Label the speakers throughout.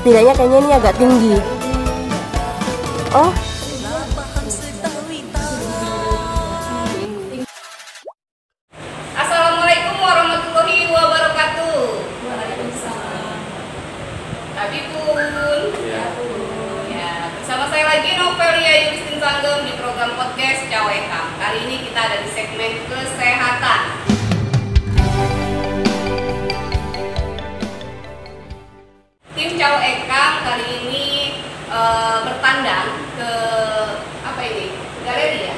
Speaker 1: Setidaknya kayaknya ini agak tinggi. Oh.
Speaker 2: Assalamualaikum warahmatullahi wabarakatuh. Waalaikumsalam. Abi Pun. Ya, Bun. Ya, bersama saya lagi Novelia Yulistin Sanggem di program podcast Cawe Ekam. Kali ini kita ada di segmen kesehatan. Tim Cawe Ekam kali ini bertandang ke apa ini? Galeri ya?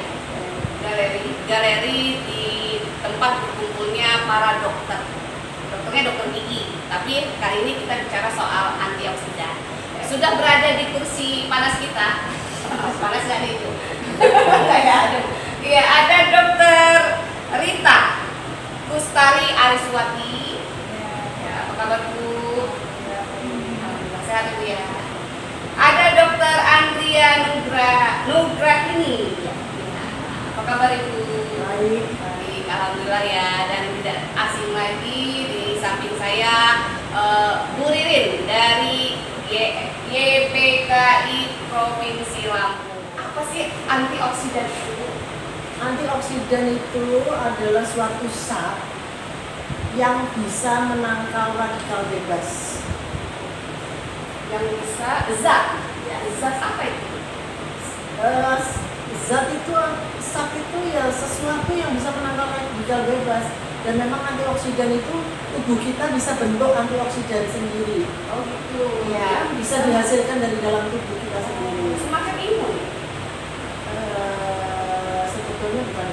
Speaker 2: Galeri di tempat berkumpulnya para dokter. Dokternya dokter gigi. Tapi kali ini kita bicara soal antioksidan. Sudah berada di kursi panas kita. Panas gak nih itu? Iya, ada Dokter Rita Kustari Ariswati. Ya, apa kabar Bu? Sehat Bu ya. Ada Dokter Andrea Nugrahini. Apa kabar Ibu? Baik. Baik, alhamdulillah ya. Dan tidak asing lagi di samping saya Bu Ririn dari YPKI Provinsi Lampung. Apa sih antioksidan itu?
Speaker 3: Antioksidan itu adalah suatu zat yang bisa menangkal radikal bebas.
Speaker 2: Yang bisa zat. Ya, zat apa itu?
Speaker 3: Zat itu ya sesuatu yang bisa menangkal radikal bebas. Dan memang antioksidan itu tubuh kita bisa bentuk antioksidan sendiri.
Speaker 2: Oh gitu.
Speaker 3: Ya, bisa dihasilkan dari dalam tubuh kita sendiri.
Speaker 2: Semacam imun.
Speaker 3: Sebetulnya bukan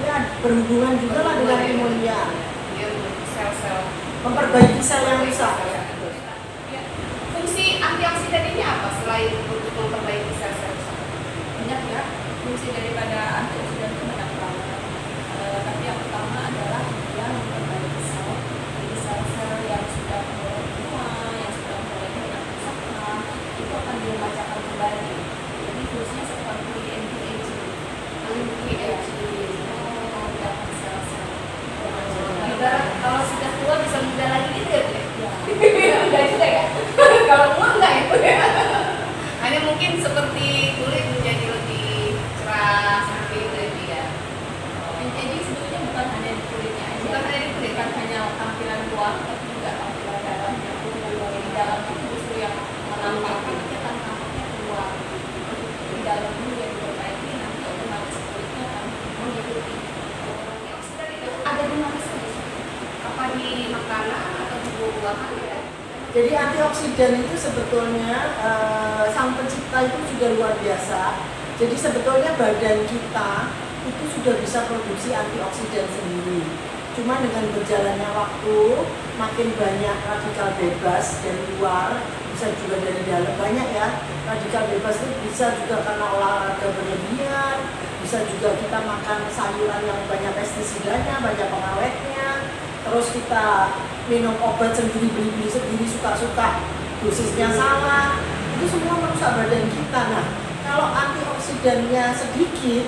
Speaker 3: ya berhubungan juga lah dengan imunnya.
Speaker 2: Dia sel-sel
Speaker 3: Memperbaiki sel yang rusak.
Speaker 2: Fungsi antioksidan ini apa selain untuk memperbaiki sel-sel rusak?
Speaker 4: Banyak ya, fungsi daripada antioksidan itu banyak banget. Tapi yang pertama adalah dia memperbaiki sel. Jadi sel-sel yang sudah mulai tua, yang sudah mulai banyak kerusakan, itu akan diremajakan kembali. Jadi fungsinya seperti anti-aging. Memudahkan sel-sel.
Speaker 2: Ibarat kalau sudah tua bisa muda lagi gitu ya? Enggak juga ya? Kalau umur enggak ya? Hanya mungkin seperti kulit menjadi lebih cerah seperti itu ya.
Speaker 4: Anti-aging sebetulnya bukan hanya di kulitnya aja.
Speaker 2: Bukan hanya di kulit.
Speaker 4: Bukan hanya tampilan luar, tapi juga tampilan dalamnya. Di dalam itu justru yang menampakkan keluar. Di dalam dulu yang diperbaiki, nanti otomatis kulitnya akan mengikuti.
Speaker 2: Antioksidan itu ada di mana saja? Apa di makanan atau di buah-buahan ya?
Speaker 3: Jadi antioksidan itu sebetulnya sang pencipta itu sudah luar biasa. Jadi sebetulnya badan kita itu sudah bisa produksi antioksidan sendiri. Cuma dengan berjalannya waktu, makin banyak radikal bebas dari luar, bisa juga dari dalam, banyak ya. Radikal bebas itu bisa juga karena olahraga berlebihan, bisa juga kita makan sayuran yang banyak pestisidanya, banyak pengawetnya, terus kita minum obat sendiri, beli sendiri, suka-suka, dosisnya salah, itu semua merusak badan kita. Nah, kalau antioksidannya sedikit,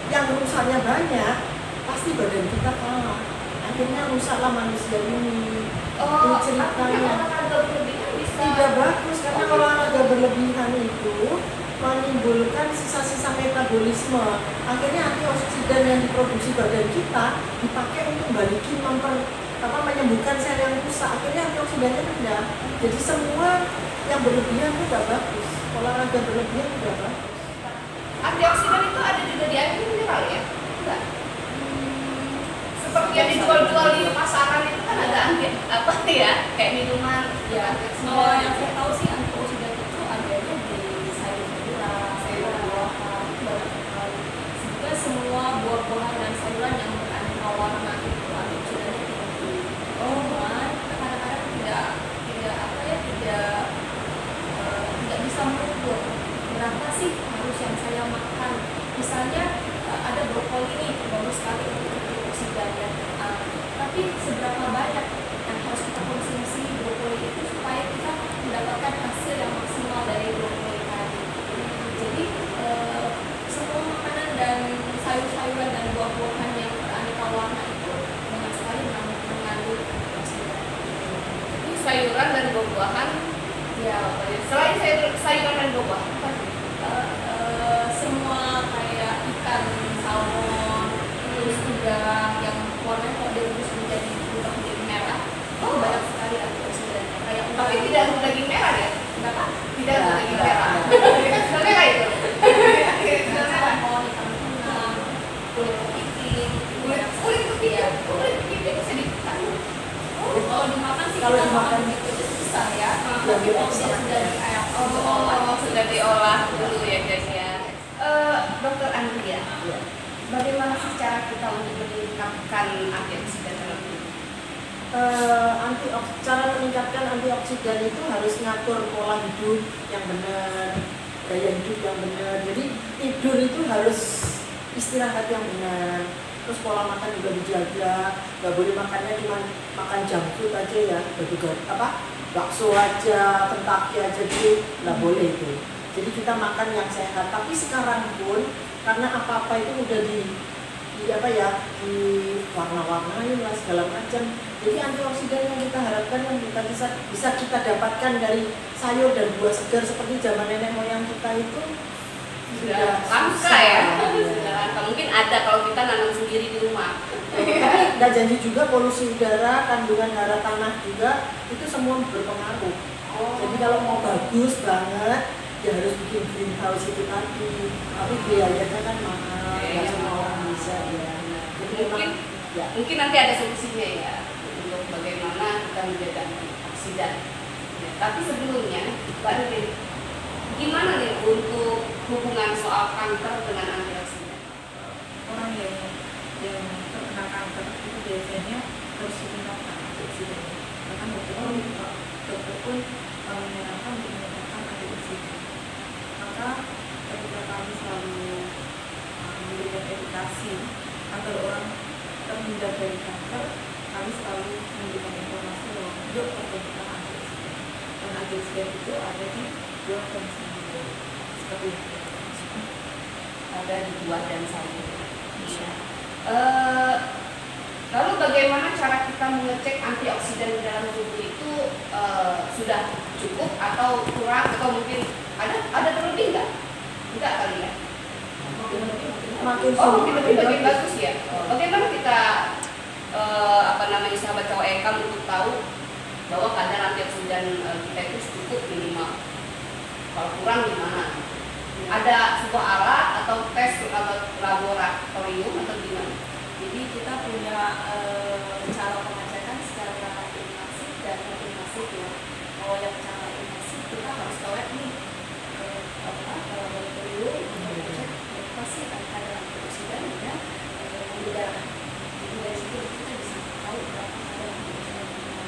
Speaker 3: yang rusaknya banyak, pasti badan kita kalah. Akhirnya rusaklah manusia ini.
Speaker 2: Oh,
Speaker 3: ceritanya
Speaker 2: olahraga berlebihan bisa
Speaker 3: tidak bagus karena olahraga berlebihan itu menimbulkan sisa-sisa metabolisme. Akhirnya antioksidan yang diproduksi badan kita dipakai untuk balikin menyembuhkan sel yang rusak. Akhirnya antioksidannya rendah. Jadi semua yang berlebihan itu tidak bagus. Olahraga berlebihan tidak bagus.
Speaker 2: Antioksidan itu ada juga di air mineral ya? Enggak? Seperti yang dijual-jual di pasaran itu kan ada apa ya? Kayak minuman.
Speaker 4: Ya, kalau yang saya tahu sih antioksidan itu adanya di sayur-sayuran, sayur-buahan, itu banyak sekali. Juga semua buah-buahan dan sayuran yang beraneka warna itu antioksidannya tinggi. Cuman kadang-kadang tidak bisa mengukur berapa sih harus yang saya makan. Misalnya ada brokoli nih, bagus sekali untuk antioksidannya. Tapi seberapa banyak yang harus kita konsumsi brokoli itu supaya kita mendapatkan hasil yang maksimal dari brokoli tadi. Jadi semua makanan dan sayur-sayuran dan buah-buahan yang beraneka warna itu banyak sekali mengandung antioksidan.
Speaker 2: Jadi sayuran dan buah-buahan
Speaker 4: Ya,
Speaker 2: diubah? Apa sih?
Speaker 4: Semua kayak ikan salmon, terus udang yang warnanya kalau direbus menjadi berubah menjadi merah, itu banyak sekali antioksidannya. Kayak
Speaker 2: Tapi
Speaker 4: udang.
Speaker 2: tidak harus daging merah ya?
Speaker 4: Kenapa?
Speaker 2: Tidak harus daging
Speaker 3: Tidak,
Speaker 2: merah.
Speaker 3: tidak.
Speaker 2: Sebenarnya kayak itu.
Speaker 4: Ikan salmon, ikan tuna, kulit kepiting, itu banyak
Speaker 2: Kulit
Speaker 4: sekali.
Speaker 2: kepiting, kulit kepiting itu sedikit.
Speaker 4: Kalau dimakan sih
Speaker 3: Kalau
Speaker 4: kita
Speaker 3: dimakan
Speaker 4: makan itu susah ya.
Speaker 3: Ya,
Speaker 4: Tapi kalau dia sudah diolah,
Speaker 2: Sudah diolah dulu ya guys ya. Dokter Andrea,
Speaker 3: Ya.
Speaker 2: bagaimana sih cara kita untuk meningkatkan antioksidan dalam tubuh?
Speaker 3: Cara meningkatkan antioksidan itu harus ngatur pola hidup yang benar, gaya hidup yang benar. Jadi tidur itu harus istirahat yang benar. Terus pola makan juga dijaga, nggak boleh makannya cuma makan junk food aja ya, bakso aja, Kentucky aja gitu, nggak boleh itu. Jadi kita makan yang sehat. Tapi sekarang pun karena apa-apa itu udah di warna-warnain lah segala macam. Jadi antioksidan yang kita harapkan yang kita bisa kita dapatkan dari sayur dan buah segar seperti zaman nenek moyang kita itu
Speaker 2: Sudah langka
Speaker 3: susah.
Speaker 2: ya.
Speaker 3: Iya.
Speaker 2: Sudah langka. Mungkin ada kalau kita nanam sendiri di rumah.
Speaker 3: Tapi nggak janji juga polusi udara, kandungan hara tanah juga itu semua berpengaruh. Jadi kalau mau bagus banget ya harus bikin greenhouse itu tadi. Tapi biayanya kan mahal,
Speaker 2: Iya,
Speaker 3: nggak semua
Speaker 2: mahal.
Speaker 3: orang bisa ya. Jadi
Speaker 2: Mungkin
Speaker 3: ya.
Speaker 2: mungkin nanti ada solusinya ya untuk bagaimana kita menjaga antioksidan. Ya, tapi sebelumnya, Mbak Nudin, gimana nih untuk hubungan soal kanker dengan antioksidan?
Speaker 5: Orang yang terkena kanker itu biasanya harus menggunakan antioksidan. Bahkan dokter pun menyarankan untuk menggunakan antioksidan. Maka ketika kami selalu memberikan edukasi agar orang terhindar dari kanker, kami selalu memberikan informasi bahwa yuk perbanyak antioksidan. Dan antioksidan itu ada di buah dan sayur seperti itu.
Speaker 2: Ada di buah dan sayur. Iya. Lalu bagaimana cara kita mengecek antioksidan di dalam tubuh itu sudah cukup atau kurang atau mungkin ada terlebih nggak? Enggak kali ya.
Speaker 3: Makin
Speaker 2: Makin lebih makin bagus ya. Bagaimana kita sahabat cowok Ekam untuk tahu bahwa kadar antioksidan kita itu cukup minimal. Kalau kurang gimana? Ada sebuah alat atau tes laboratorium atau gimana?
Speaker 4: Jadi kita punya cara pengecekan secara invasif dan non invasif ya. Kalau yang cara invasif kita harus ke lab nih, ke laboratorium untuk mengecek berapa sih kadar antioksidan dengan pembuluh darah. Jadi dari situ kita bisa tahu berapa kadar antioksidan di mana.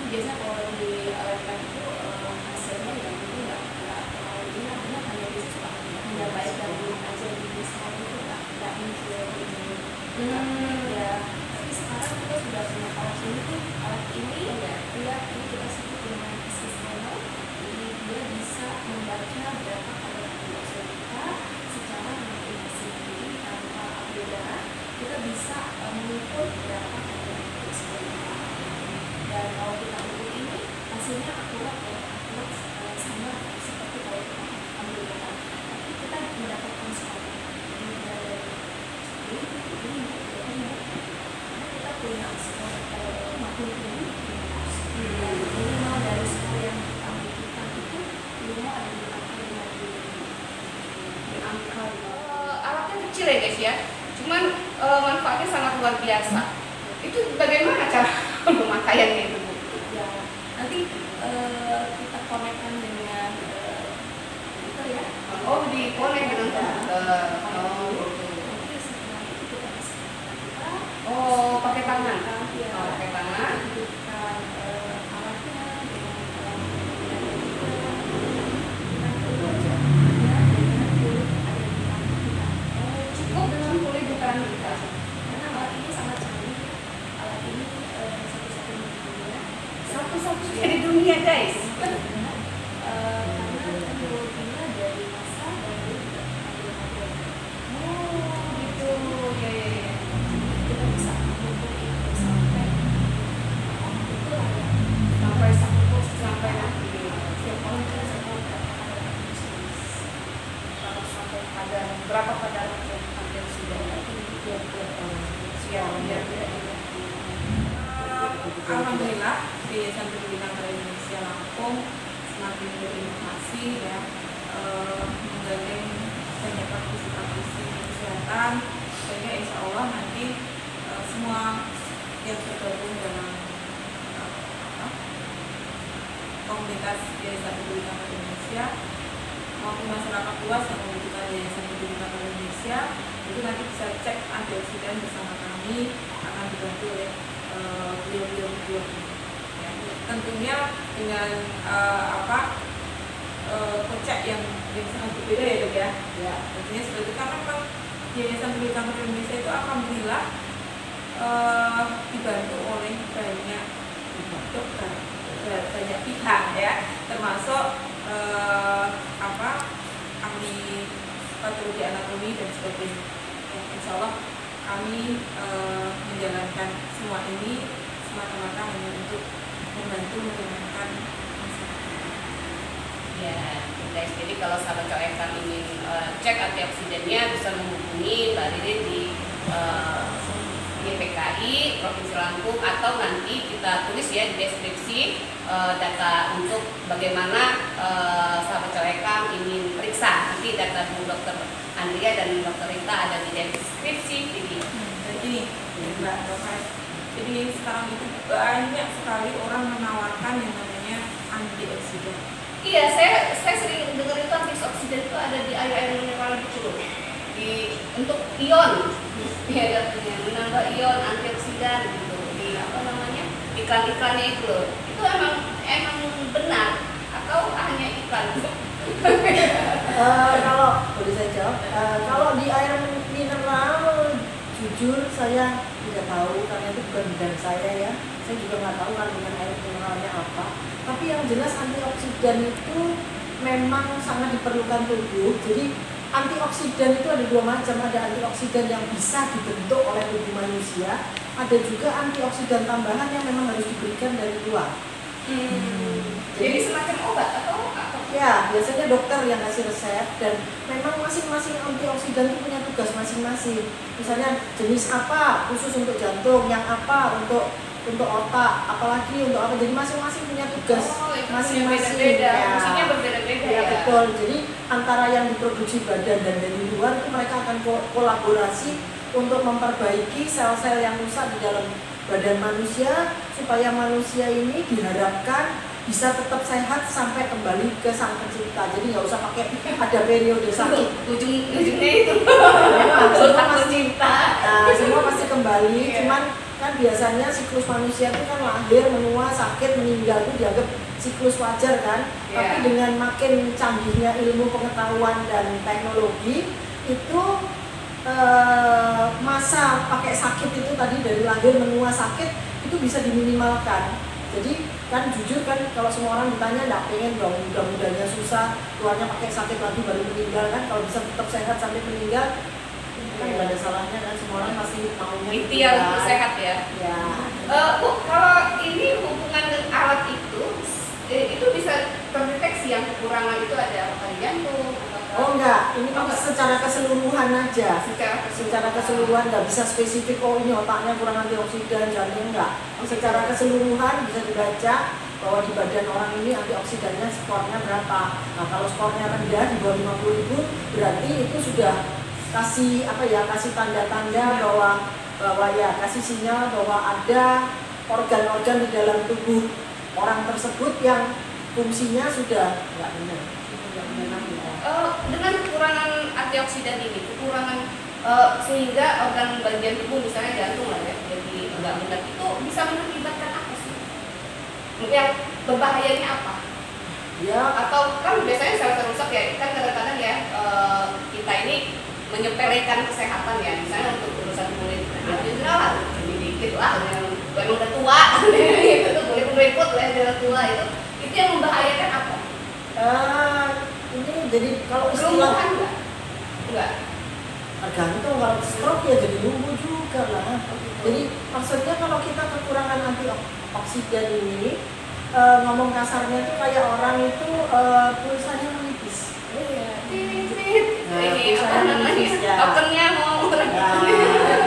Speaker 4: Biasanya kalau di lab itu hasilnya yang itu nggak terlalu ini, artinya hanya bisa hanya baik dan buruk aja di semua itu nggak muncul ini. Ya, tapi sekarang kita sudah punya alat ini tuh, alat ini ya ini kita sebut dengan SSNO. Jadi dia bisa membaca berapa kadar antioksidan kita secara non-invasif. Jadi tanpa ambil darah kita bisa mengukur berapa kadar antioksidan kita. Dan kalau kita ukur ini hasilnya akurat ya, akurat sama seperti kalau kita ambil darah. Tapi kita mendapatkan skor. Jadi dari ini kita punya skor makin tinggi dan minimal dari skor yang kita butuhkan itu minimal ada di angka 50.
Speaker 2: Di angka alatnya kecil ya guys ya, cuman manfaatnya sangat luar biasa. Itu bagaimana cara pemakaiannya itu Bu?
Speaker 4: Ya, nanti kita konekkan dengan komputer ya.
Speaker 2: Oh, di connect dengan komputer. Oh, gitu.
Speaker 4: Nanti setelah itu kita bisa kita
Speaker 2: Oh, pakai tangan.
Speaker 4: ya,
Speaker 2: Oh, pakai tangan.
Speaker 4: hidupkan alatnya dengan
Speaker 2: Cukup dengan kulit di tangan kita.
Speaker 4: karena alat ini sangat canggih. Alat ini satu-satunya di dunia.
Speaker 2: Satu-satunya di dunia guys.
Speaker 4: Karena teknologinya dari NASA dan dari
Speaker 2: Oh, gitu. Ya, ya, ya.
Speaker 4: kita bisa mengukur ini bersama.
Speaker 2: berapa kadar antioksidan siap biar tidak
Speaker 5: Alhamdulillah Yayasan Peduli Kanker Indonesia Lampung semakin berinovasi ya, menggandeng banyak praktisi kesehatan, sehingga insya Allah nanti semua yang tergabung dalam komunitas Yayasan Peduli Kanker Indonesia maupun masyarakat luas yang membutuhkan Yayasan Peduli Kanker Indonesia itu nanti bisa cek antioksidan bersama kami, akan dibantu oleh beliau-beliau berdua ya. Tentunya dengan kocek yang sangat berbeda ya dok ya. Tentunya seperti itu karena memang Yayasan Peduli Kanker Indonesia itu alhamdulillah dibantu oleh banyak dokter, banyak pihak ya, termasuk ahli patologi anatomi dan sebagainya. Ya, insya Allah kami menjalankan semua ini semata-mata hanya untuk membantu meringankan masyarakat.
Speaker 2: Ya, guys, jadi kalau sahabat Coekam ingin cek antioksidannya bisa menghubungi Mbak Ririn di YPKI Provinsi Lampung, atau nanti kita tulis ya di deskripsi data untuk bagaimana sahabat Coekam ingin periksa. Nanti data Bu Dr. Andrea dan Dr. Rita ada di deskripsi video.
Speaker 5: Jadi Mbak Dr. Jadi sekarang itu banyak sekali orang menawarkan yang namanya antioksidan.
Speaker 2: Iya, saya sering dengar itu antioksidan itu ada di air mineral gitu loh. Untuk ion, ya katanya menambah ion antioksidan gitu di iklan-iklannya itu loh. Itu emang benar atau hanya iklan?
Speaker 3: Kalau boleh saya jawab, kalau di air mineral jujur saya tidak tahu karena itu bukan bidang saya ya. Saya juga nggak tahu kandungan air mineralnya apa. Tapi yang jelas antioksidan itu memang sangat diperlukan tubuh. Jadi antioksidan itu ada dua macam, ada antioksidan yang bisa dibentuk oleh tubuh manusia, ada juga antioksidan tambahan yang memang harus diberikan dari luar.
Speaker 2: Jadi semacam obat atau apa?
Speaker 3: Ya, biasanya dokter yang kasih resep, dan memang masing-masing antioksidan itu punya tugas masing-masing. Misalnya jenis apa khusus untuk jantung, yang apa untuk otak, apalagi untuk apa. Jadi masing-masing punya tugas masing-masing.
Speaker 2: Beda-beda, fungsinya berbeda-beda ya.
Speaker 3: Betul. Jadi antara yang diproduksi badan dan dari luar itu mereka akan kolaborasi untuk memperbaiki sel-sel yang rusak di dalam badan manusia supaya manusia ini diharapkan bisa tetap sehat sampai kembali ke sang pencipta. Jadi nggak usah pakai ada periode sakit.
Speaker 2: Ujungnya itu
Speaker 3: semua pasti kembali.
Speaker 2: Iya.
Speaker 3: Cuman kan biasanya siklus manusia itu kan lahir, menua, sakit, meninggal itu dianggap siklus wajar kan.
Speaker 2: Iya.
Speaker 3: Tapi dengan makin canggihnya ilmu pengetahuan dan teknologi itu masa pakai sakit itu tadi dari lahir, menua, sakit itu bisa diminimalkan. Jadi kan jujur kan kalau semua orang ditanya nggak pengen dong mudah-mudahnya susah keluarnya pakai sakit lagi baru meninggal kan. Kalau bisa tetap sehat sampai meninggal kan nggak ada salahnya kan, semua orang pasti maunya
Speaker 2: ikhtiar untuk sehat ya.
Speaker 3: Ya.
Speaker 2: Bu, kalau ini hubungan dengan alat itu bisa terdeteksi yang kekurangan itu ada apa di jantung atau apa?
Speaker 3: Oh enggak, ini kan secara keseluruhan aja. Secara keseluruhan nggak bisa spesifik, oh ini otaknya kurang antioksidan, jantung enggak. Secara keseluruhan bisa dibaca bahwa di badan orang ini antioksidannya skornya berapa. Nah kalau skornya rendah di bawah 50.000 berarti itu sudah kasih tanda-tanda bahwa ya kasih sinyal bahwa ada organ-organ di dalam tubuh orang tersebut yang fungsinya sudah nggak benar.
Speaker 2: Dengan kekurangan antioksidan ini, sehingga organ bagian tubuh misalnya jantung lah ya, jadi nggak benar, itu bisa mengakibatkan apa sih? Yang berbahayanya apa?
Speaker 3: Ya.
Speaker 2: Atau kan biasanya sel-sel rusak ya, kan kadang-kadang ya kita ini menyepelekan kesehatan ya, misalnya untuk urusan kulit, lah ini dikit lah, yang udah tua, itu tuh kulit keriput lah yang udah tua itu yang membahayakan apa?
Speaker 3: Ini jadi kalau
Speaker 2: Kelumpuhan
Speaker 3: istilah
Speaker 2: enggak?
Speaker 3: tergantung, kalau stroke ya jadi lumpuh juga lah. Jadi maksudnya kalau kita kekurangan antioksidan ini, ngomong kasarnya itu kayak orang itu pulsanya menipis.
Speaker 2: Iya. ini apa
Speaker 3: pulsanya
Speaker 2: namanya
Speaker 3: menipis, ya.
Speaker 2: tokennya mau
Speaker 3: Nah,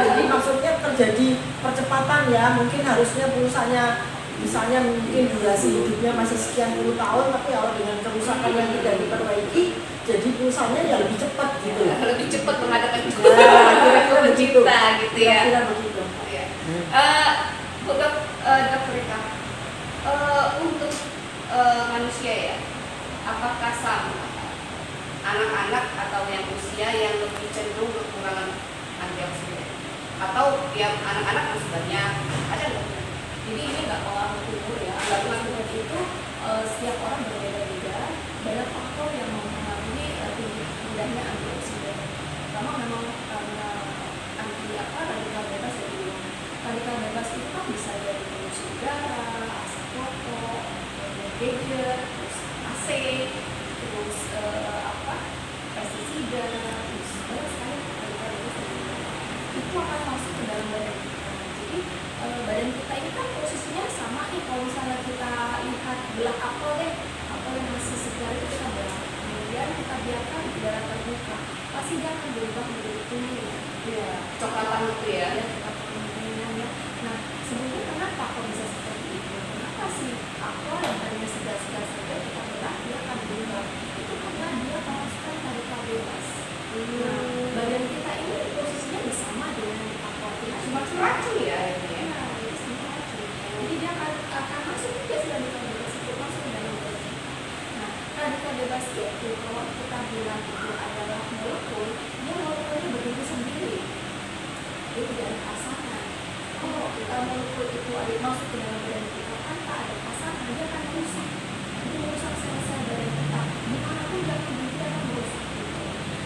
Speaker 3: jadi maksudnya terjadi percepatan ya, mungkin harusnya pulsanya misalnya mungkin durasi hidupnya masih sekian puluh tahun, tapi kalau dengan kerusakan yang tidak diperbaiki, jadi pulsanya ya lebih cepat gitu.
Speaker 2: lebih cepat mengadakan
Speaker 3: Nah, kira-kira begitu.
Speaker 2: pencipta gitu ya.
Speaker 3: Kira-kira begitu.
Speaker 2: Iya. Bu Dr. Rika, untuk manusia ya, apakah sama anak-anak atau yang usia yang lebih cenderung kekurangan antioksidan? Atau yang anak-anak masih banyak? Ada nggak?
Speaker 4: Jadi ini nggak pengaruh umur ya, nggak pengaruh itu setiap orang berbeda-beda. Banyak faktor yang mempengaruhi tinggi rendahnya antioksidan. Pertama memang karena radikal bebas dari radikal bebas itu kan bisa dari polusi udara, asap rokok, gadget, terus AC, terus pestisida, terus banyak sekali radikal bebas dari itu akan masuk ke dalam badan kita. Jadi badan kita ini kan posisinya sama nih, kalau misalnya kita lihat belah apel deh, apel yang masih segar itu kita belah, kemudian kita biarkan udara terbuka, pasti dia akan berubah menjadi kuning ya,
Speaker 2: Coklatan itu ya.
Speaker 4: kita kuningannya. Nah sebenarnya kenapa kok bisa seperti itu? Kenapa sih apel yang tadinya segar-segar saja kita belah dia akan berubah? Itu karena dia kemasukan radikal bebas. Nah, badan kita ini posisinya sama dengan apel, kita cuma
Speaker 2: Racun ya ini ya.
Speaker 4: jadi dia akan masuk juga sih radikal bebas itu masuk ke dalam badan kita. Nah, radikal bebas itu kalau kita bilang itu adalah molekul, dia molekulnya berdiri sendiri. Dia tidak ada pasangan. Kalau molekul itu ada masuk ke dalam badan kita tanpa ada pasangan, dia akan merusak. Itu merusak sel-sel badan kita. Dimanapun dia akan dia akan merusak.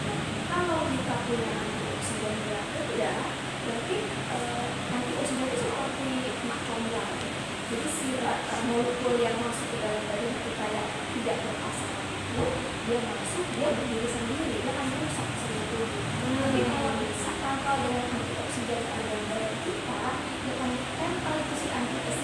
Speaker 4: Nah, kalau kita punya antioksidan tidak, berarti antioksidan itu seperti mak comblang. Jadi si molekul yang masuk ke dalam badan kita yang tidak berpasangan itu dia masuk, dia berdiri sendiri, dia akan merusak seluruh tubuh. Tapi kalau bisa tangkal dengan antioksidan yang ada dalam badan kita, dia akan tempel itu si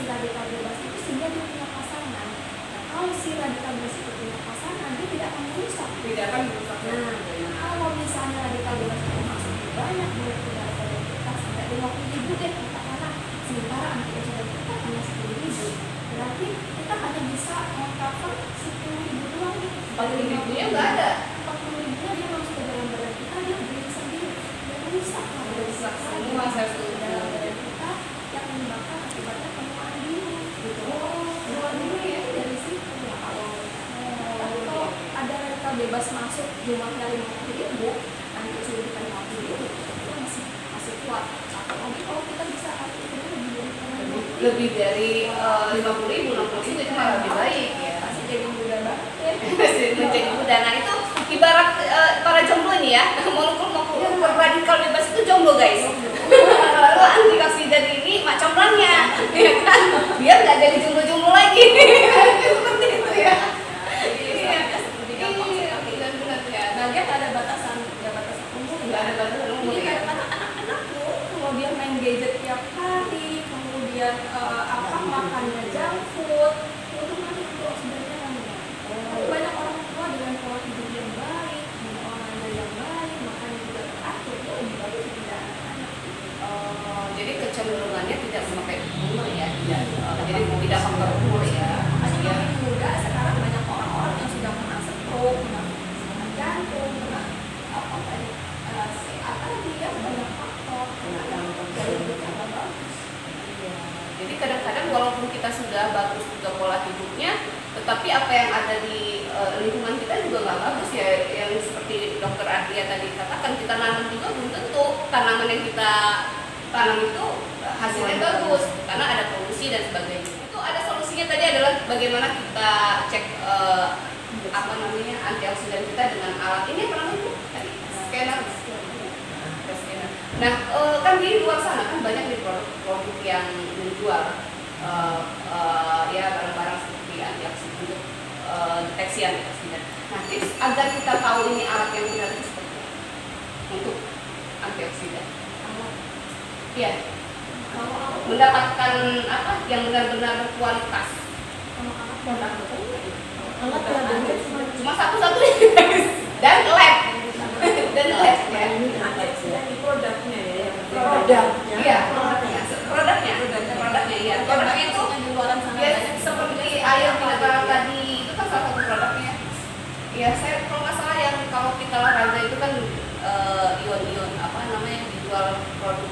Speaker 4: radikal bebas itu sehingga dia punya pasangan. Nah, kalau si radikal bebas itu punya pasangan, dia tidak akan merusak.
Speaker 2: Tidak akan merusak.
Speaker 4: Nah, kalau misalnya radikal bebas itu masuk banyak molekul dalam badan kita sampai 50.000 deh katakanlah, sementara antioksidan kita hanya 10.000, berarti kita hanya bisa mengcover 10.000 doang nih.
Speaker 2: 40.000-nya nggak ada.
Speaker 4: 40.000-nya dia masuk ke dalam badan kita, dia berdiri sendiri, dia merusak
Speaker 2: Merusak semua sel tubuh
Speaker 4: dalam badan kita yang menyebabkan akibatnya penuaan biru gitu. Penuaan biru ya dari situ ya kalau. Tapi kalau ada radikal bebas masuk jumlahnya 50.000, antioksidan kita 50.000, itu masih kuat. Apalagi kalau kita bisa antioksidan
Speaker 2: Lebih dari 50.000, 60.000 itu malah lebih baik ya.
Speaker 4: masih jadi muda banget ya.
Speaker 2: Menjadi muda. Nah itu ibarat para jomblo nih ya, molekul radikal bebas itu jomblo guys. Lalu antioksidan ini mak comblangnya, ya kan? Biar nggak jadi jomblo-jomblo lagi. Seperti itu ya. Iya. Benar-benar ya.
Speaker 4: Nah dia nggak ada batasan umur,
Speaker 2: Nggak ada batasan umur
Speaker 4: Jadi
Speaker 2: ya.
Speaker 4: kadang-kadang anak-anak tuh kalau dia main gadget tiap hari, kemudian makannya junk food, itu nanti antioksidannya rendah. Banyak orang tua dengan pola hidup yang baik, dengan olahraga yang baik, makannya juga teratur, itu lebih bagus tidak anak-anak.
Speaker 2: Jadi kecenderungannya tidak memakai umur ya. Jadi tidak faktor umur ya.
Speaker 4: Makanya makin muda sekarang banyak orang-orang yang sudah kena stroke, kena serangan jantung, kena dia banyak faktor, gaya hidupnya nggak bagus.
Speaker 2: Jadi kadang-kadang walaupun kita sudah bagus juga pola hidupnya, tetapi apa yang ada di lingkungan kita juga nggak bagus ya. Yang seperti Dokter Adria tadi katakan, kita nanam juga belum tentu tanaman yang kita tanam itu hasilnya bagus karena ada polusi dan sebagainya. Itu ada solusinya tadi adalah bagaimana kita cek antioksidan kita dengan alat ini apa namanya tadi scanner. Nah, kan di luar sana kan banyak nih produk yang menjual ya barang-barang seperti antioksidan untuk deteksi antioksidan. Nah, tips agar kita tahu ini alat yang benar itu seperti apa untuk antioksidan. Ya, mendapatkan apa yang benar-benar berkualitas.
Speaker 3: Alat yang ada
Speaker 2: Cuma satu-satu dan lab. kalau nggak salah yang kalau kita olahraga itu kan ion-ion apa namanya yang dijual produk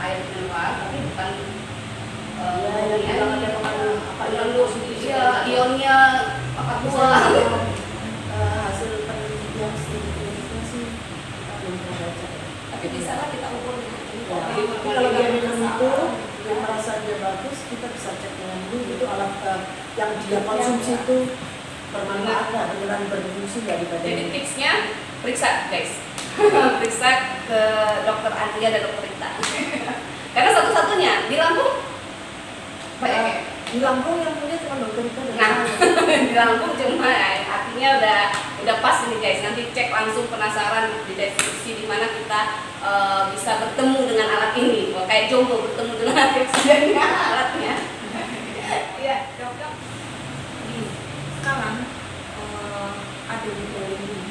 Speaker 2: air mineral, tapi bukan ionnya apa buah.
Speaker 3: Hasil penelitian studi sih kita belum pernah baca.
Speaker 4: Tapi di sana kita ukur dengan ini.
Speaker 3: Tapi kalau dia minum itu dia merasa dia bagus, kita bisa cek dengan ini. Itu alat yang dia konsumsi itu bermanfaat nggak, beneran berfungsi nggak di badan.
Speaker 2: Jadi tipsnya periksa guys, periksa ke dokter Andrea dan dokter Rita. Karena satu-satunya di Lampung banyak.
Speaker 3: Di Lampung yang punya cuma dokter itu dan
Speaker 2: Nah,
Speaker 3: saya.
Speaker 2: di Lampung cuma artinya udah pas ini guys. Nanti cek langsung, penasaran di deskripsi di mana kita bisa bertemu dengan alat ini. Wah, kayak jomblo bertemu dengan alatnya. Iya, dok.
Speaker 5: Sekarang ada negara ini,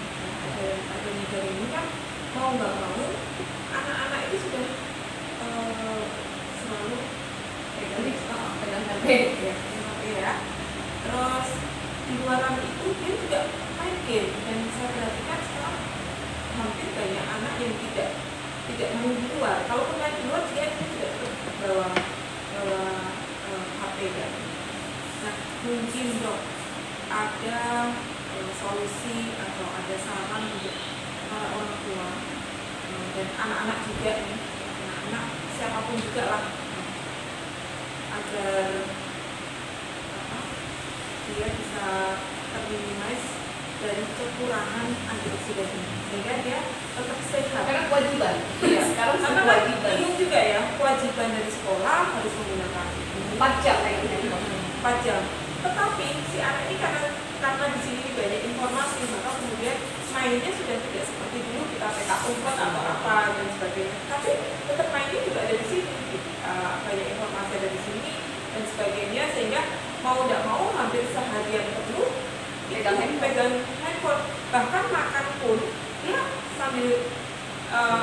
Speaker 5: ada negara ini kan mau nggak mau anak-anak itu sudah selalu pegang HP ya. Terus di luaran itu dia juga main game, dan saya perhatikan sekarang hampir banyak anak yang tidak main di luar. Kalau main di luar dia tidak bawa HP kan. Nah, mungkin dok ada solusi atau ada saran untuk para orang tua dan anak-anak juga nih, anak-anak siapapun juga lah, agar dia bisa terminimize dari kekurangan antioksidan ini, sehingga dia tetap sehat.
Speaker 2: Karena kewajiban.
Speaker 5: Iya,
Speaker 2: Sekarang
Speaker 5: karena
Speaker 2: kewajiban.
Speaker 5: bingung juga ya, kewajiban dari sekolah harus menggunakan
Speaker 2: 4 jam kayaknya.
Speaker 5: 4 jam. Tetapi si anak ini karena di sini banyak informasi, maka kemudian mainnya sudah tidak seperti dulu kita PK umpet atau apa dan sebagainya. Tapi tetap mainnya juga ada di sini, banyak informasi ada di sini dan sebagainya, sehingga mau tidak mau hampir seharian penuh pegang handphone. Bahkan makan pun dia sambil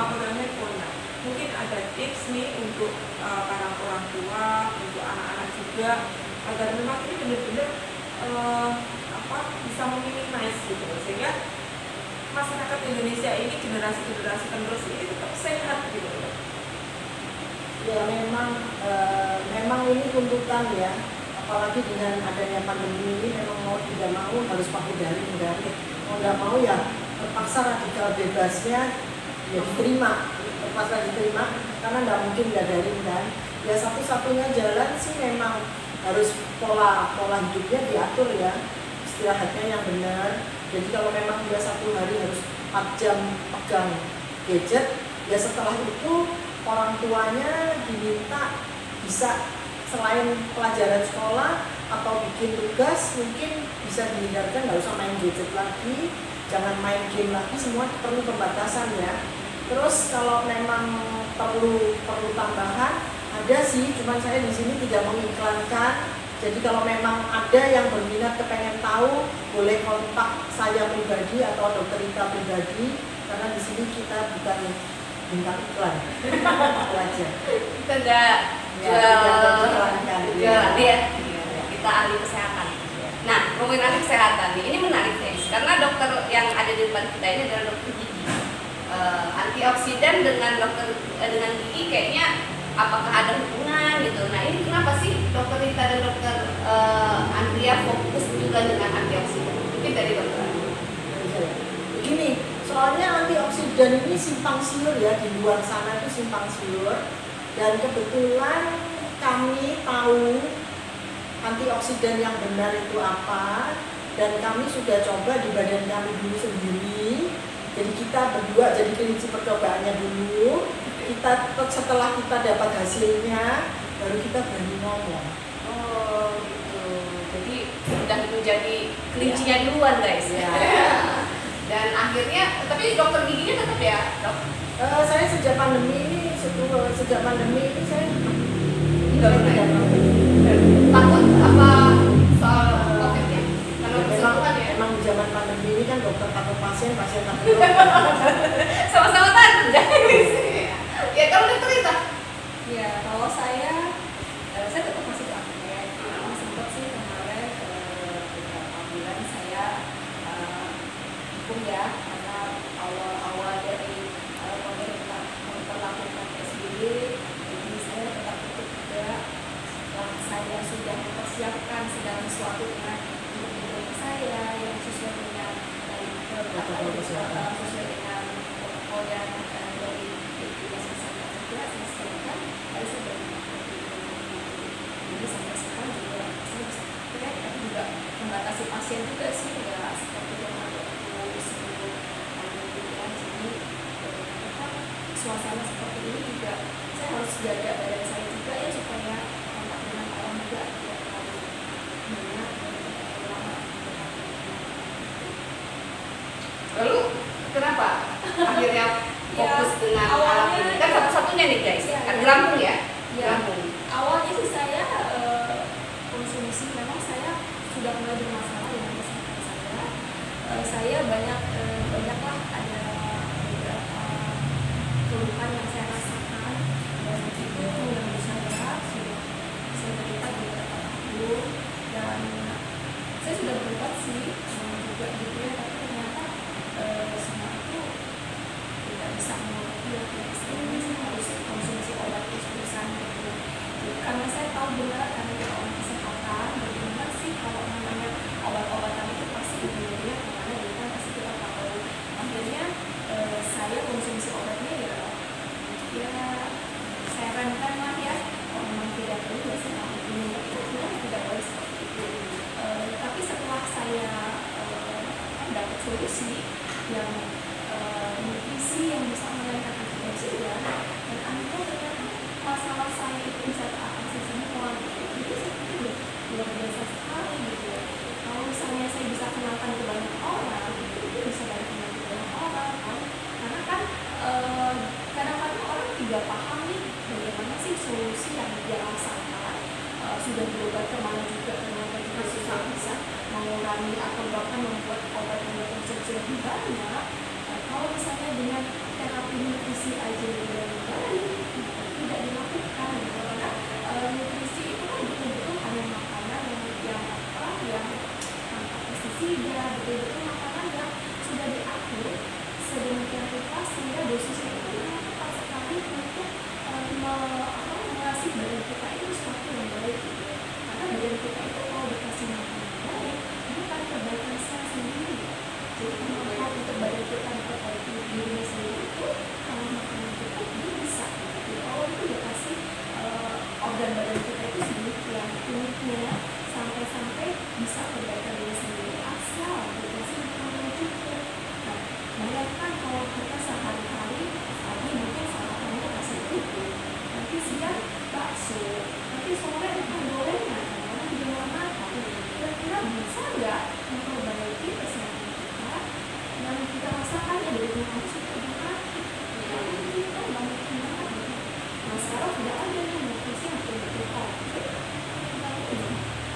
Speaker 5: pegang handphone. Nah, mungkin ada tips nih untuk para orang tua, untuk anak-anak juga, agar memang ini benar-benar bisa meminimasi gitu, sehingga masyarakat Indonesia ini generasi penerus ini tetap sehat gitu.
Speaker 3: Ya memang ini tuntutan ya, apalagi dengan adanya pandemi ini memang mau tidak mau harus pakai daring kan. Mau nggak mau ya terpaksa radikal bebasnya ya terpaksa diterima karena nggak mungkin nggak daring kan. Ya satu-satunya jalan sih memang harus pola hidupnya diatur ya, istirahatnya yang benar. Jadi kalau memang dia 1 hari harus 4 jam pegang gadget, ya setelah itu orang tuanya diminta bisa selain pelajaran sekolah atau bikin tugas mungkin bisa dihindarkan, nggak usah main gadget lagi, jangan main game lagi, semua perlu pembatasan ya. Terus kalau memang perlu tambahan ada sih, cuman saya di sini tidak mengiklankan. Jadi kalau memang ada yang berminat kepengen tahu, boleh kontak saya pribadi atau dokter Rita pribadi, karena di sini kita bukan bintang iklan. Itu aja.
Speaker 2: Kita enggak jual dia. Kita ahli kesehatan. Nah, ngomongin ahli kesehatan nih, ini menarik guys, karena dokter yang ada di depan kita ini adalah dokter gigi. Antioksidan dengan gigi kayaknya apakah ada hubungan gitu. Nah, ini kenapa sih dokter Rita dan dokter Andrea fokus juga dengan antioksidan? Mungkin dari dokter.
Speaker 3: Begini, soalnya antioksidan ini simpang siur ya, di luar sana itu simpang siur, dan kebetulan kami tahu antioksidan yang benar itu apa, dan kami sudah coba di badan kami dulu sendiri. Jadi kita berdua jadi kelinci percobaannya dulu. Setelah kita dapat hasilnya, baru kita berani ngomong.
Speaker 2: Oh gitu. Jadi sudah menjadi kelincinya duluan guys.
Speaker 3: Ya.
Speaker 2: Dan akhirnya, tapi dokter giginya tetap ya dok?
Speaker 3: Saya sejak pandemi ini saya
Speaker 2: Nggak pernah ya? Takut apa soal COVID-nya? Karena bersentuhan ya?
Speaker 3: emang di zaman pandemi ini kan dokter takut pasien takut dokter.
Speaker 2: Sama-sama takut guys. Ya kalau dokter Rita?
Speaker 4: Ya, kalau saya tetap masih praktek. Sempat sih kemarin beberapa bulan saya mendukung ya, karena awal-awal dari pemerintah memperlakukan PSBB, jadi saya tetap ikut juga. Setelah saya sudah mempersiapkan segala sesuatunya untuk di rumah saya yang sesuai dengan sesuai dengan protokol yang dari Dinas Kesehatan juga saya siapkan, lalu saya berangkat. Jadi sampai sekarang juga saya bisa praktek, tapi juga membatasi pasien juga sih, nggak seperti yang waktu sebelum pandemi ya. Jadi suasana seperti ini juga saya harus jaga badan saya juga ya, supaya kontak dengan orang juga tidak terlalu banyak dan terlalu lama.
Speaker 2: Lalu kenapa akhirnya fokus dengan alat ini? Kan satu-satunya nih guys, kan Lampung ya? Lampung.
Speaker 4: Awalnya sih saya konsumsi, memang saya sudah mulai bermasalah dengan kesehatan saya. Saya banyaklah ada beberapa keluhan yang saya rasakan, dan itu mengganggu saya. Saya berita beberapa tahun, dan saya sudah berobat sih juga gitu ya, tapi ternyata semua itu tidak bisa mengobati ya. Saya harus konsumsi obat terus-terusan gitu. Karena saya tahu benar, karena kita orang kesehatan, bagaimana sih kalau namanya obat-obatan itu pasti ujung-ujungnya kemana, jadi kan pasti kita tahu. Akhirnya saya konsumsi obatnya ya saya sarankan lah ya, kalau memang tidak perlu ya saya minum, tapi sebenarnya tidak boleh seperti itu. Tapi setelah saya dapat solusi yang nutrisi yang bisa menurunkan antioksidan, dan akhirnya ternyata masalah saya itu bisa teratasi semua gitu. Jadi seperti itu luar biasa sekali gitu ya. Kalau misalnya saya bisa kenalkan ke banyak orang, itu bisa banyak ke banyak orang kan. Karena kan kadang-kadang orang tidak paham nih bagaimana sih solusi yang dia rasakan. Sudah berobat kemana juga, ternyata juga bisa mengurangi atau bahkan membuat obat yang berkonsumsi lebih banyak. Kalau misalnya dengan terapi nutrisi aja lebih baik, tidak dilakukan gitu. Karena nutrisi itu kan betul-betul hanya makanan yang tanpa pestisida, betul-betul makanan yang sudah diatur sedemikian rupa sehingga dosisnya itu tepat sekali untuk mengasih badan kita itu sesuatu yang baik gitu. Karena badan kita itu kalau dikasih makanan yang baik, bukan kebaikan saya sendiri. Jadi kemampuan untuk badan kita memperbaiki dirinya sendiri itu kalau makanan kita bisa. Jadi kalau itu dikasih organ badan kita itu sedemikian uniknya sampai bisa perbaikan diri sendiri asal dikasih makanan yang cukup. Nah, bayangkan kalau kita sehari-hari pagi mungkin sarapannya nasi putih, nanti siang bakso, nanti sore makan gorengan, karena di luar makan. Kira-kira bisa nggak memperbaiki kesehatan kita yang kita rasakan ya dari rumah sudah dimati? Kita banyak banget. Nah sekarang sudah ada yang nutrisi yang betul-betul komplit.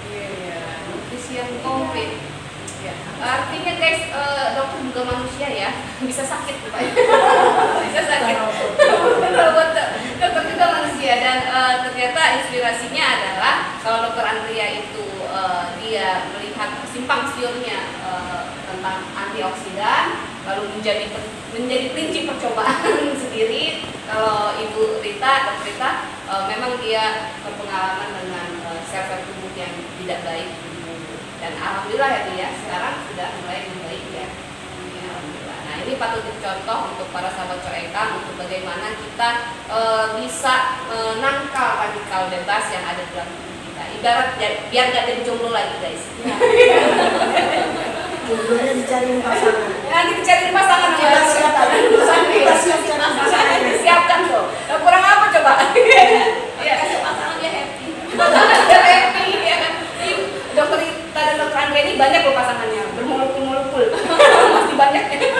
Speaker 2: Iya, nutrisi yang komplit. Ya. Artinya guys, dokter juga manusia ya, bisa sakit Pak. Bisa sakit. Dokter juga manusia, dan ternyata inspirasinya adalah kalau dokter Andrea itu dia melihat simpang siurnya tentang antioksidan, lalu menjadi prinsip percobaan sendiri. Kalau Ibu Rita, Dokter Rita, memang dia berpengalaman dengan sel-sel tubuh yang tidak baik. Dan alhamdulillah ya Bu ya, sekarang sudah mulai membaik ya. Alhamdulillah. Nah ini patut dicontoh untuk para sahabat Coekam, untuk bagaimana kita bisa menangkal radikal bebas yang ada dalam tubuh kita. Ibarat biar gak jadi jomblo lagi guys.
Speaker 3: Jomblonya dicariin pasangan.
Speaker 2: Nanti dicariin pasangan
Speaker 3: Kita siapkan.
Speaker 2: Siapkan tuh. Kurang apa coba?
Speaker 4: Ya kasih pasangan dia happy.
Speaker 2: Dia happy ya kan. Dokter Rita dan Dokter Andrea ini banyak loh pasangannya, bermulukul-mulukul. Masih banyak ya.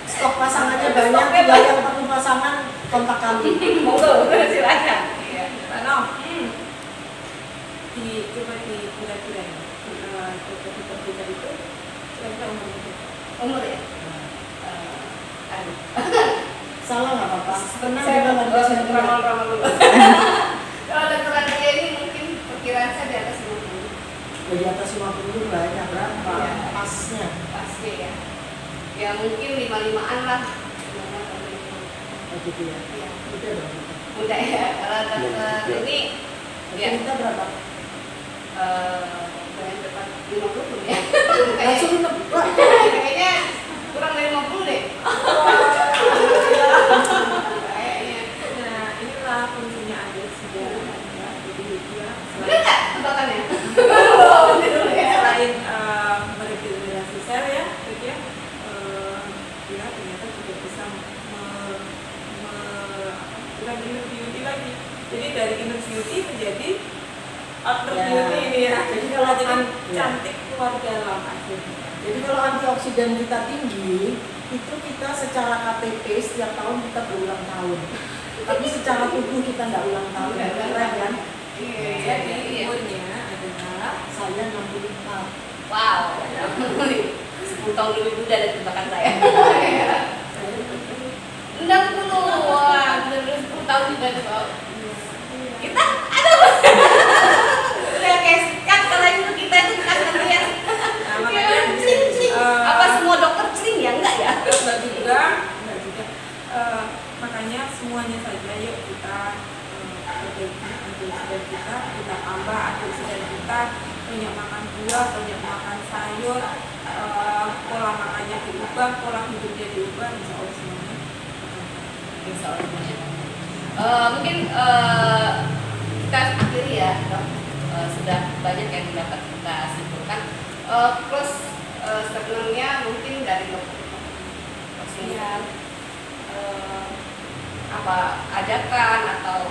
Speaker 3: Stok pasangannya banyak, tinggal yang perlu pasangan kontak kami.
Speaker 2: Monggo, silakan. Iya.
Speaker 5: Coba dikira-kira ya, dokter kita itu kira-kira
Speaker 2: Umur ya?
Speaker 3: Salah nggak apa-apa. Pernah
Speaker 2: Saya
Speaker 3: juga nggak bisa
Speaker 2: ramal-ramal dulu. Kalau Dokter Andrea ini mungkin perkiraan saya di atas 50.
Speaker 3: di atas 50 banyak berapa?
Speaker 2: Iya.
Speaker 3: Pasnya.
Speaker 2: Pasti ya. Ya mungkin 55-an lah.
Speaker 3: Oh gitu ya.
Speaker 2: Iya.
Speaker 3: Udah dong.
Speaker 2: Udah ya. Kalau dokter ini ya
Speaker 3: Kita berapa?
Speaker 2: yang depan 50 ya.
Speaker 3: Langsung nebak.
Speaker 2: Kayaknya kurang dari 50 deh. Kayaknya.
Speaker 5: Nah, inilah fungsinya antioksidan ya. Jadi dia
Speaker 2: Udah nggak tebakannya?
Speaker 5: selain meregenerasi sel ya, gitu ya, dia ternyata juga bisa bukan inner beauty lagi. Jadi dari inner beauty menjadi outer
Speaker 3: Ya.
Speaker 5: beauty ini ya.
Speaker 3: Jadi kalau
Speaker 5: jadi
Speaker 3: ya.
Speaker 5: cantik keluar dalam akhirnya.
Speaker 3: Jadi kalau antioksidan kita tinggi, itu kita secara KTP setiap tahun kita berulang tahun. Tapi secara tubuh kita nggak ulang tahun. Keren kan?
Speaker 5: Jadi umurnya adalah
Speaker 3: Saya 64.
Speaker 2: Wow, 10 tahun lebih muda dari tebakan saya. 60, wah, bener-bener 10 tahun juga tuh. Kita, aduh, udah kayak sikat kalau itu kita itu kan ya.
Speaker 5: nah, makanya
Speaker 2: Apa semua dokter celing ya? Enggak ya?
Speaker 5: enggak juga. Makanya semuanya saja yuk kita perbaiki antioksidan kita tambah antioksidan kita, banyak makan buah, banyak makan sayur, pola makannya diubah, pola hidupnya diubah, insya Allah semuanya.
Speaker 2: Insya Allah. Mungkin kita akhiri ya, dok. Sudah banyak yang dapat kita simpulkan. Plus statementnya mungkin dari dokter maksudnya apa ajakan atau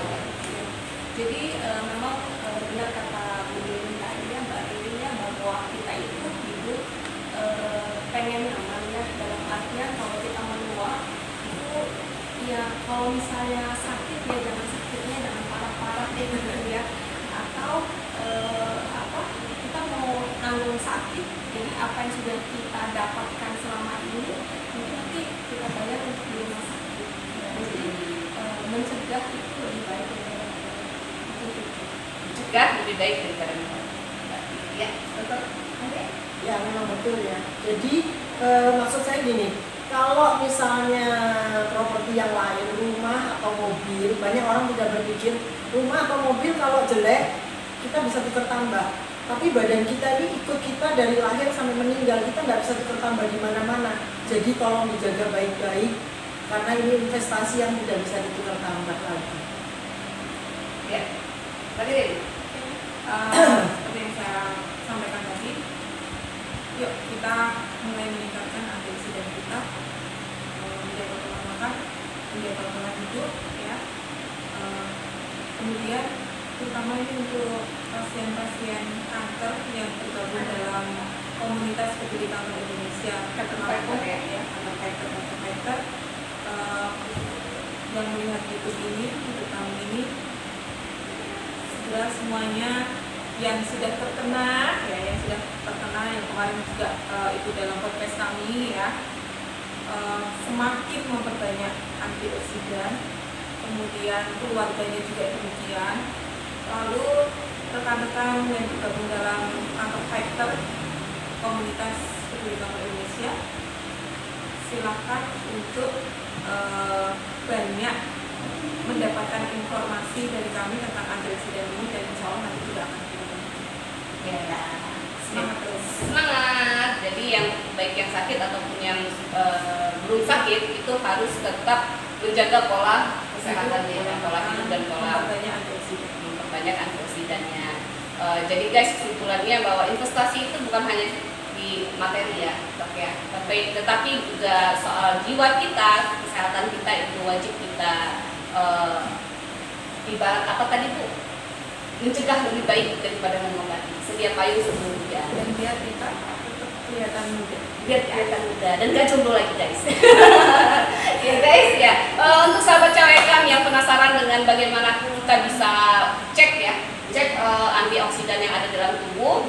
Speaker 4: Jadi memang benar kata Bu Lilin tadi ya, Mbak Lilin ya, bahwa kita itu hidup pengen nyaman ya, dalam artian kalau kita menua itu ya kalau misalnya sakit ya jangan sakitnya jangan parah-parah deh gitu ya, atau apa kita mau nanggung sakit, jadi apa yang sudah kita dapatkan selama ini itu nanti kita bayar untuk di rumah sakit ya. Jadi mencegah itu lebih baik daripada
Speaker 2: mencegah lebih baik daripada mengobati. Ya, dokter.
Speaker 3: Ya memang betul ya. Jadi maksud saya gini, kalau misalnya properti yang lain, rumah atau mobil, banyak orang tidak berpikir rumah atau mobil kalau jelek kita bisa tukar tambah. Tapi badan kita ini ikut kita dari lahir sampai meninggal, kita nggak bisa tukar tambah di mana-mana. Jadi tolong dijaga baik-baik karena ini investasi yang tidak bisa ditukar tambah lagi.
Speaker 2: Ya, tadi
Speaker 5: Seperti yang saya sampaikan tadi, yuk kita mulai meningkatkan antioksidan kita, menjaga pola makan, menjaga pola hidup ya. Kemudian terutama ini untuk pasien-pasien kanker yang tergabung dalam komunitas peduli kanker Indonesia,
Speaker 2: Kanker fighter ya.
Speaker 5: kanker fighter, yang melihat YouTube ini, YouTube kami ini, segera semuanya yang sudah terkena ya, yang kemarin juga itu dalam podcast kami ya, semakin memperbanyak antioksidan, kemudian keluarganya juga demikian. Lalu rekan-rekan yang tergabung dalam kanker fighter komunitas peduli kanker Indonesia, silakan untuk banyak mendapatkan informasi dari kami tentang antioksidan ini, dan insya Allah nanti juga akan kita bantu.
Speaker 2: ya,
Speaker 5: Semangat terus.
Speaker 2: semangat. Jadi yang baik yang sakit ataupun yang belum sakit itu harus tetap menjaga pola kesehatannya, dan pola hidup dan pola
Speaker 5: memperbanyak antioksidan.
Speaker 2: memperbanyak antioksidannya. Jadi guys, kesimpulannya bahwa investasi itu bukan hanya di materi ya, tetapi juga soal jiwa kita, kesehatan kita itu wajib kita ibarat apa tadi Bu? Mencegah lebih baik daripada mengobati. Sedia payung sebelum hujan.
Speaker 5: Dan biar kita tetap kelihatan muda.
Speaker 2: Biar kelihatan muda dan gak jomblo lagi guys. Ya guys ya, untuk sahabat cewekam yang penasaran dengan bagaimana kita bisa cek antioksidan yang ada dalam tubuh,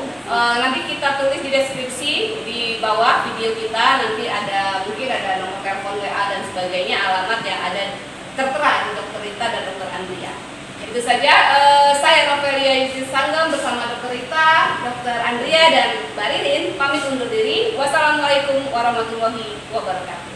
Speaker 2: nanti kita tulis di deskripsi di bawah video kita, nanti mungkin ada nomor telepon WA dan sebagainya, alamat yang ada tertera di Dr. Rita dan Dr. Andrea. Itu saja, saya Novelia Yusuf Sanggam bersama Dr. Rita, Dr. Andrea dan Mbak Ririn pamit undur diri. Wassalamualaikum Wassalamualaikum warahmatullahi wabarakatuh.